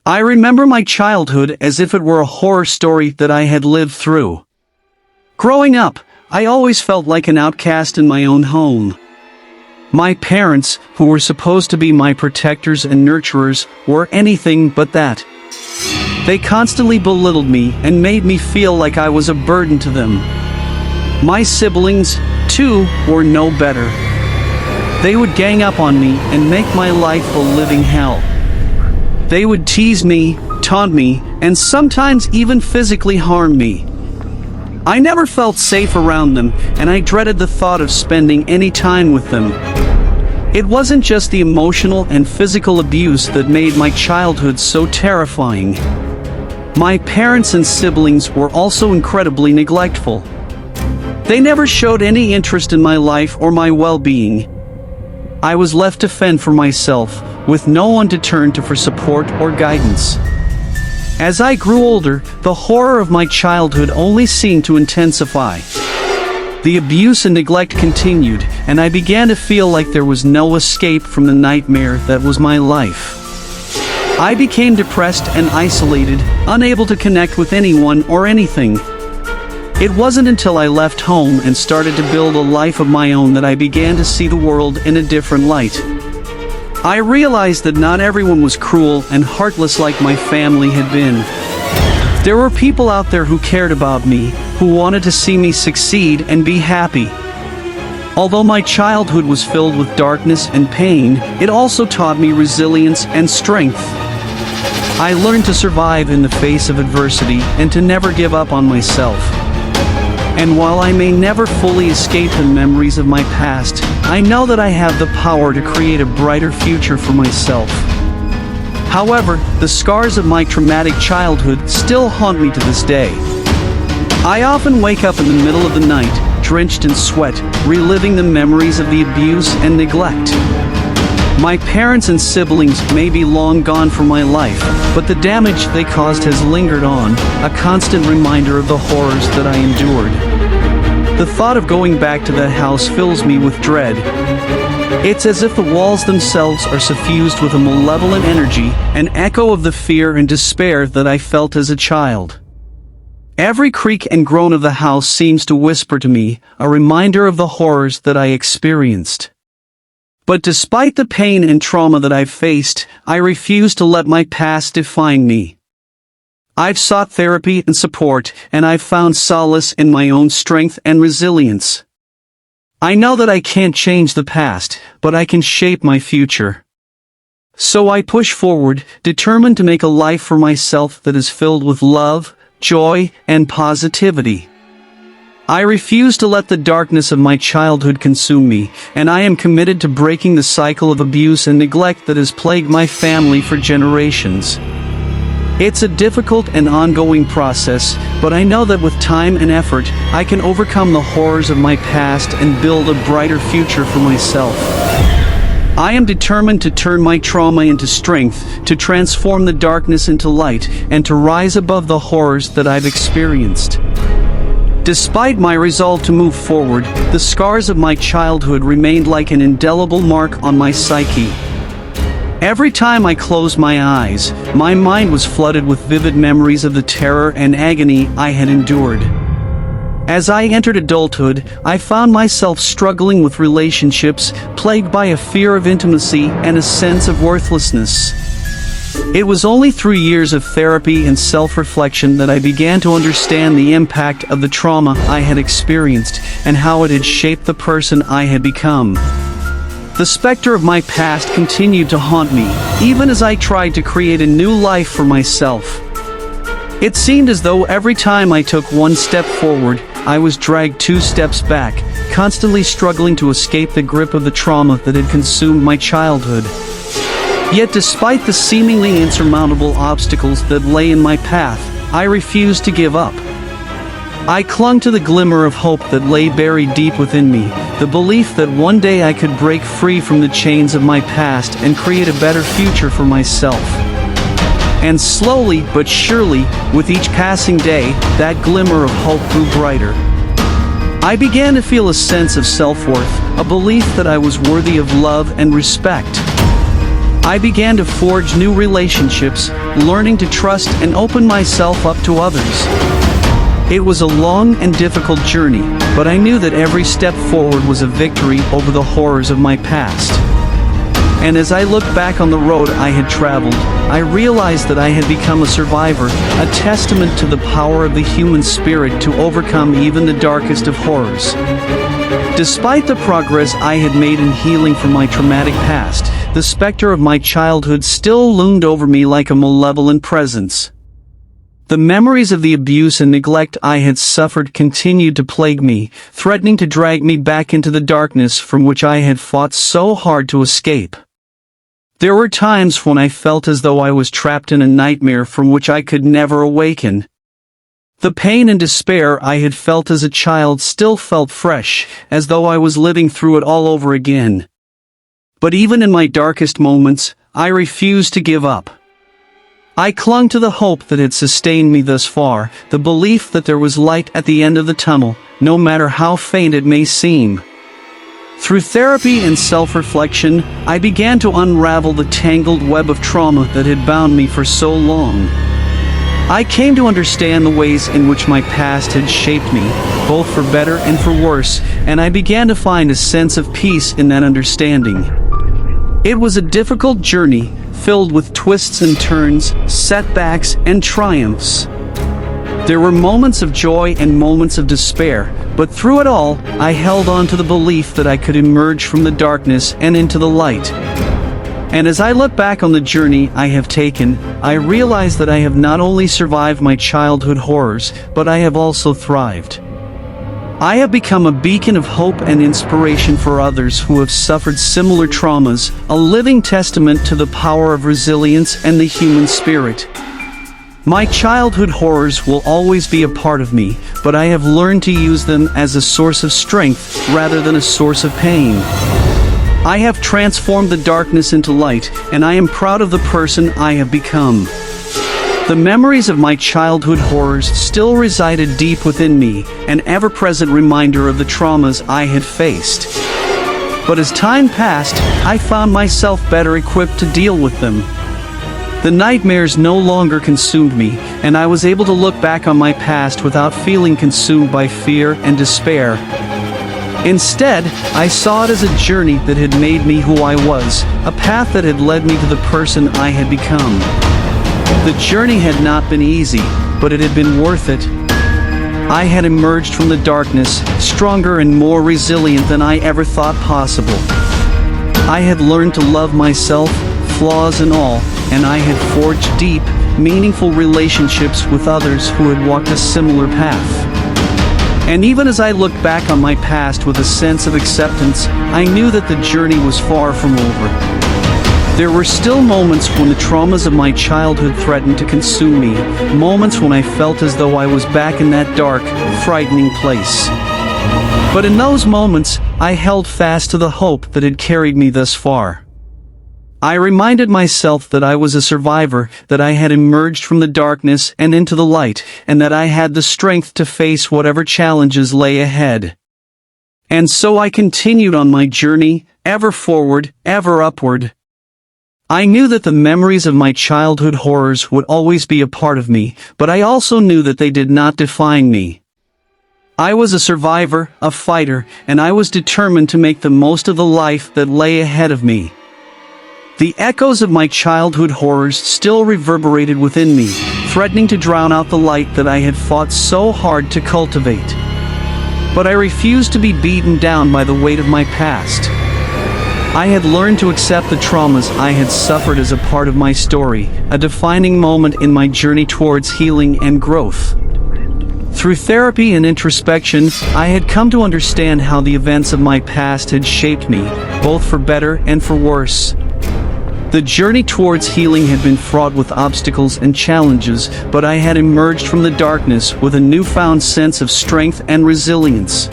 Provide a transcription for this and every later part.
I remember my childhood as if it were a horror story that I had lived through. Growing up, I always felt like an outcast in my own home. My parents, who were supposed to be my protectors and nurturers, were anything but that. They constantly belittled me and made me feel like I was a burden to them. My siblings, too, were no better. They would gang up on me and make my life a living hell. They would tease me, taunt me, and sometimes even physically harm me. I never felt safe around them, and I dreaded the thought of spending any time with them. It wasn't just the emotional and physical abuse that made my childhood so terrifying. My parents and siblings were also incredibly neglectful. They never showed any interest in my life or my well-being. I was left to fend for myself, with no one to turn to for support or guidance. As I grew older, the horror of my childhood only seemed to intensify. The abuse and neglect continued, and I began to feel like there was no escape from the nightmare that was my life. I became depressed and isolated, unable to connect with anyone or anything. It wasn't until I left home and started to build a life of my own that I began to see the world in a different light. I realized that not everyone was cruel and heartless like my family had been. There were people out there who cared about me, who wanted to see me succeed and be happy. Although my childhood was filled with darkness and pain, it also taught me resilience and strength. I learned to survive in the face of adversity and to never give up on myself. And while I may never fully escape the memories of my past, I know that I have the power to create a brighter future for myself. However, the scars of my traumatic childhood still haunt me to this day. I often wake up in the middle of the night, drenched in sweat, reliving the memories of the abuse and neglect. My parents and siblings may be long gone from my life, but the damage they caused has lingered on, a constant reminder of the horrors that I endured. The thought of going back to that house fills me with dread. It's as if the walls themselves are suffused with a malevolent energy, an echo of the fear and despair that I felt as a child. Every creak and groan of the house seems to whisper to me, a reminder of the horrors that I experienced. But despite the pain and trauma that I've faced, I refuse to let my past define me. I've sought therapy and support, and I've found solace in my own strength and resilience. I know that I can't change the past, but I can shape my future. So I push forward, determined to make a life for myself that is filled with love, joy, and positivity. I refuse to let the darkness of my childhood consume me, and I am committed to breaking the cycle of abuse and neglect that has plagued my family for generations. It's a difficult and ongoing process, but I know that with time and effort, I can overcome the horrors of my past and build a brighter future for myself. I am determined to turn my trauma into strength, to transform the darkness into light, and to rise above the horrors that I've experienced. Despite my resolve to move forward, the scars of my childhood remained like an indelible mark on my psyche. Every time I closed my eyes, my mind was flooded with vivid memories of the terror and agony I had endured. As I entered adulthood, I found myself struggling with relationships, plagued by a fear of intimacy and a sense of worthlessness. It was only through years of therapy and self-reflection that I began to understand the impact of the trauma I had experienced and how it had shaped the person I had become. The specter of my past continued to haunt me, even as I tried to create a new life for myself. It seemed as though every time I took one step forward, I was dragged 2 steps back, constantly struggling to escape the grip of the trauma that had consumed my childhood. Yet despite the seemingly insurmountable obstacles that lay in my path, I refused to give up. I clung to the glimmer of hope that lay buried deep within me, the belief that one day I could break free from the chains of my past and create a better future for myself. And slowly but surely, with each passing day, that glimmer of hope grew brighter. I began to feel a sense of self-worth, a belief that I was worthy of love and respect. I began to forge new relationships, learning to trust and open myself up to others. It was a long and difficult journey, but I knew that every step forward was a victory over the horrors of my past. And as I looked back on the road I had traveled, I realized that I had become a survivor, a testament to the power of the human spirit to overcome even the darkest of horrors. Despite the progress I had made in healing from my traumatic past, the specter of my childhood still loomed over me like a malevolent presence. The memories of the abuse and neglect I had suffered continued to plague me, threatening to drag me back into the darkness from which I had fought so hard to escape. There were times when I felt as though I was trapped in a nightmare from which I could never awaken. The pain and despair I had felt as a child still felt fresh, as though I was living through it all over again. But even in my darkest moments, I refused to give up. I clung to the hope that had sustained me thus far, the belief that there was light at the end of the tunnel, no matter how faint it may seem. Through therapy and self-reflection, I began to unravel the tangled web of trauma that had bound me for so long. I came to understand the ways in which my past had shaped me, both for better and for worse, and I began to find a sense of peace in that understanding. It was a difficult journey, filled with twists and turns, setbacks and triumphs. There were moments of joy and moments of despair, but through it all, I held on to the belief that I could emerge from the darkness and into the light. And as I look back on the journey I have taken, I realize that I have not only survived my childhood horrors, but I have also thrived. I have become a beacon of hope and inspiration for others who have suffered similar traumas, a living testament to the power of resilience and the human spirit. My childhood horrors will always be a part of me, but I have learned to use them as a source of strength rather than a source of pain. I have transformed the darkness into light, and I am proud of the person I have become. The memories of my childhood horrors still resided deep within me, an ever-present reminder of the traumas I had faced. But as time passed, I found myself better equipped to deal with them. The nightmares no longer consumed me, and I was able to look back on my past without feeling consumed by fear and despair. Instead, I saw it as a journey that had made me who I was, a path that had led me to the person I had become. The journey had not been easy, but it had been worth it. I had emerged from the darkness, stronger and more resilient than I ever thought possible. I had learned to love myself, flaws and all, and I had forged deep, meaningful relationships with others who had walked a similar path. And even as I looked back on my past with a sense of acceptance, I knew that the journey was far from over. There were still moments when the traumas of my childhood threatened to consume me, moments when I felt as though I was back in that dark, frightening place. But in those moments, I held fast to the hope that had carried me thus far. I reminded myself that I was a survivor, that I had emerged from the darkness and into the light, and that I had the strength to face whatever challenges lay ahead. And so I continued on my journey, ever forward, ever upward. I knew that the memories of my childhood horrors would always be a part of me, but I also knew that they did not define me. I was a survivor, a fighter, and I was determined to make the most of the life that lay ahead of me. The echoes of my childhood horrors still reverberated within me, threatening to drown out the light that I had fought so hard to cultivate. But I refused to be beaten down by the weight of my past. I had learned to accept the traumas I had suffered as a part of my story, a defining moment in my journey towards healing and growth. Through therapy and introspection, I had come to understand how the events of my past had shaped me, both for better and for worse. The journey towards healing had been fraught with obstacles and challenges, but I had emerged from the darkness with a newfound sense of strength and resilience.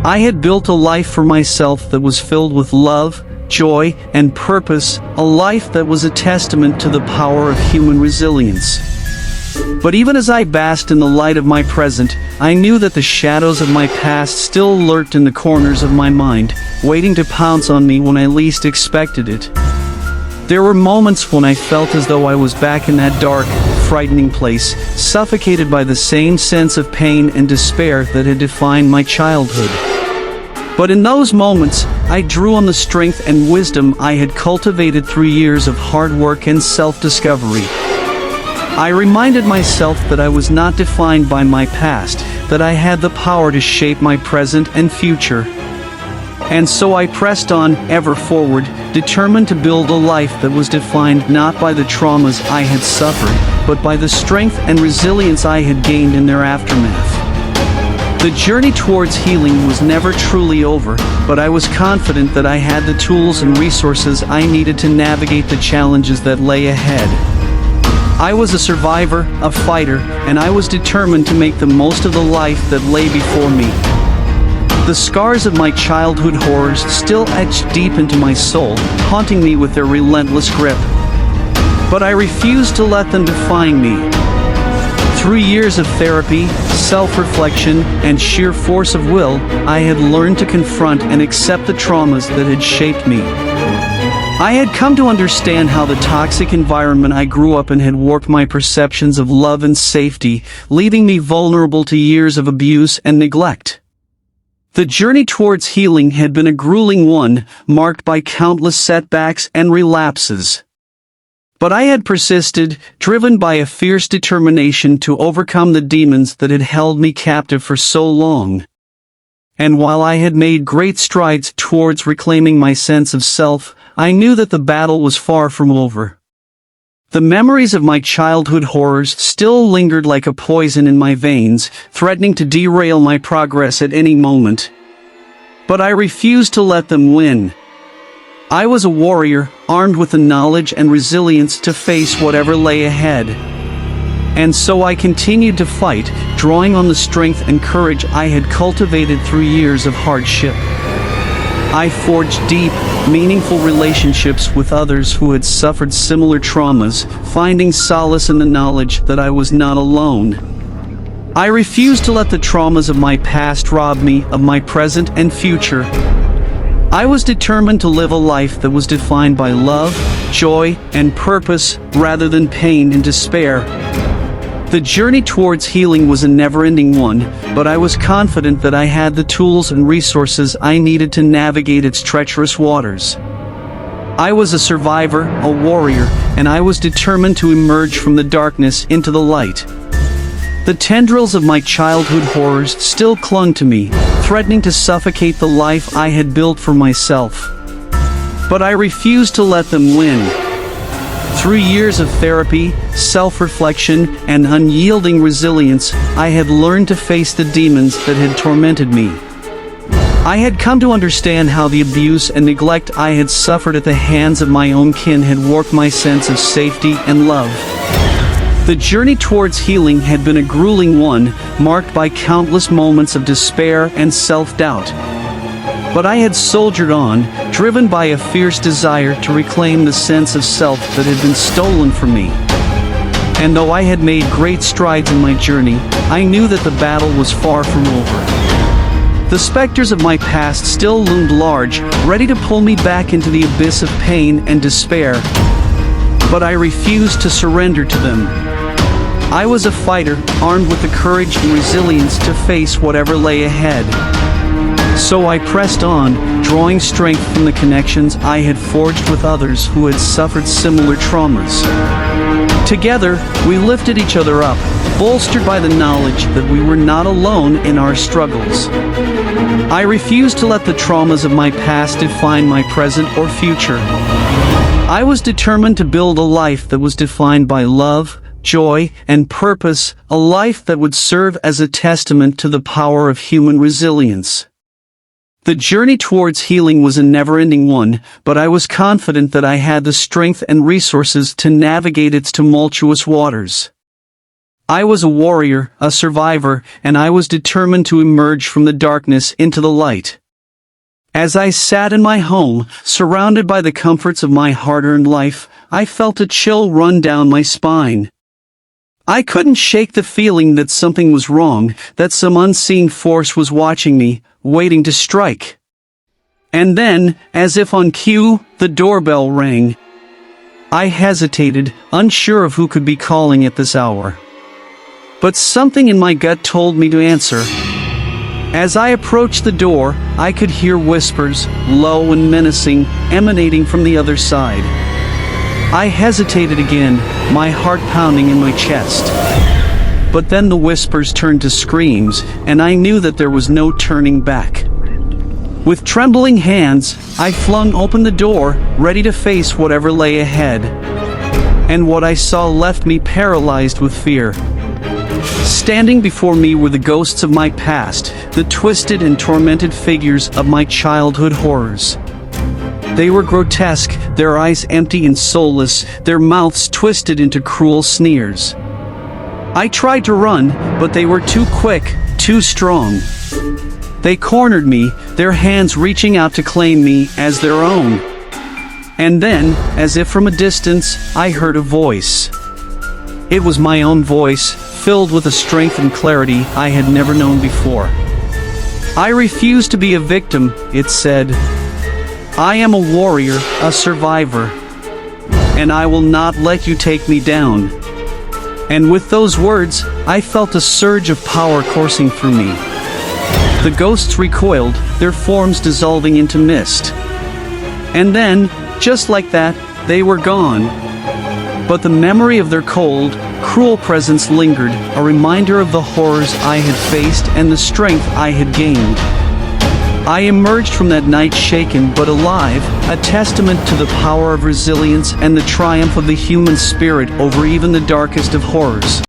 I had built a life for myself that was filled with love, joy, and purpose, a life that was a testament to the power of human resilience. But even as I basked in the light of my present, I knew that the shadows of my past still lurked in the corners of my mind, waiting to pounce on me when I least expected it. There were moments when I felt as though I was back in that dark, frightening place, suffocated by the same sense of pain and despair that had defined my childhood. But in those moments, I drew on the strength and wisdom I had cultivated through years of hard work and self-discovery. I reminded myself that I was not defined by my past, that I had the power to shape my present and future. And so I pressed on, ever forward, determined to build a life that was defined not by the traumas I had suffered, but by the strength and resilience I had gained in their aftermath. The journey towards healing was never truly over, but I was confident that I had the tools and resources I needed to navigate the challenges that lay ahead. I was a survivor, a fighter, and I was determined to make the most of the life that lay before me. The scars of my childhood horrors still etched deep into my soul, haunting me with their relentless grip. But I refused to let them define me. Through years of therapy, self-reflection, and sheer force of will, I had learned to confront and accept the traumas that had shaped me. I had come to understand how the toxic environment I grew up in had warped my perceptions of love and safety, leaving me vulnerable to years of abuse and neglect. The journey towards healing had been a grueling one, marked by countless setbacks and relapses. But I had persisted, driven by a fierce determination to overcome the demons that had held me captive for so long. And while I had made great strides towards reclaiming my sense of self, I knew that the battle was far from over. The memories of my childhood horrors still lingered like a poison in my veins, threatening to derail my progress at any moment. But I refused to let them win. I was a warrior, armed with the knowledge and resilience to face whatever lay ahead. And so I continued to fight, drawing on the strength and courage I had cultivated through years of hardship. I forged deep, meaningful relationships with others who had suffered similar traumas, finding solace in the knowledge that I was not alone. I refused to let the traumas of my past rob me of my present and future. I was determined to live a life that was defined by love, joy, and purpose, rather than pain and despair. The journey towards healing was a never-ending one, but I was confident that I had the tools and resources I needed to navigate its treacherous waters. I was a survivor, a warrior, and I was determined to emerge from the darkness into the light. The tendrils of my childhood horrors still clung to me, threatening to suffocate the life I had built for myself. But I refused to let them win. Through years of therapy, self-reflection, and unyielding resilience, I had learned to face the demons that had tormented me. I had come to understand how the abuse and neglect I had suffered at the hands of my own kin had warped my sense of safety and love. The journey towards healing had been a grueling one, marked by countless moments of despair and self-doubt. But I had soldiered on, driven by a fierce desire to reclaim the sense of self that had been stolen from me. And though I had made great strides in my journey, I knew that the battle was far from over. The specters of my past still loomed large, ready to pull me back into the abyss of pain and despair. But I refused to surrender to them. I was a fighter, armed with the courage and resilience to face whatever lay ahead. So I pressed on, drawing strength from the connections I had forged with others who had suffered similar traumas. Together, we lifted each other up, bolstered by the knowledge that we were not alone in our struggles. I refused to let the traumas of my past define my present or future. I was determined to build a life that was defined by love, joy, and purpose, a life that would serve as a testament to the power of human resilience. The journey towards healing was a never-ending one, but I was confident that I had the strength and resources to navigate its tumultuous waters. I was a warrior, a survivor, and I was determined to emerge from the darkness into the light. As I sat in my home, surrounded by the comforts of my hard-earned life, I felt a chill run down my spine. I couldn't shake the feeling that something was wrong, that some unseen force was watching me, waiting to strike. And then, as if on cue, the doorbell rang. I hesitated, unsure of who could be calling at this hour. But something in my gut told me to answer. As I approached the door, I could hear whispers, low and menacing, emanating from the other side. I hesitated again, my heart pounding in my chest. But then the whispers turned to screams, and I knew that there was no turning back. With trembling hands, I flung open the door, ready to face whatever lay ahead. And what I saw left me paralyzed with fear. Standing before me were the ghosts of my past, the twisted and tormented figures of my childhood horrors. They were grotesque, their eyes empty and soulless, their mouths twisted into cruel sneers. I tried to run, but they were too quick, too strong. They cornered me, their hands reaching out to claim me as their own. And then, as if from a distance, I heard a voice. It was my own voice, filled with a strength and clarity I had never known before. I refuse to be a victim, it said. I am a warrior, a survivor. And I will not let you take me down. And with those words, I felt a surge of power coursing through me. The ghosts recoiled, their forms dissolving into mist. And then, just like that, they were gone. But the memory of their cold, cruel presence lingered, a reminder of the horrors I had faced and the strength I had gained. I emerged from that night shaken but alive, a testament to the power of resilience and the triumph of the human spirit over even the darkest of horrors.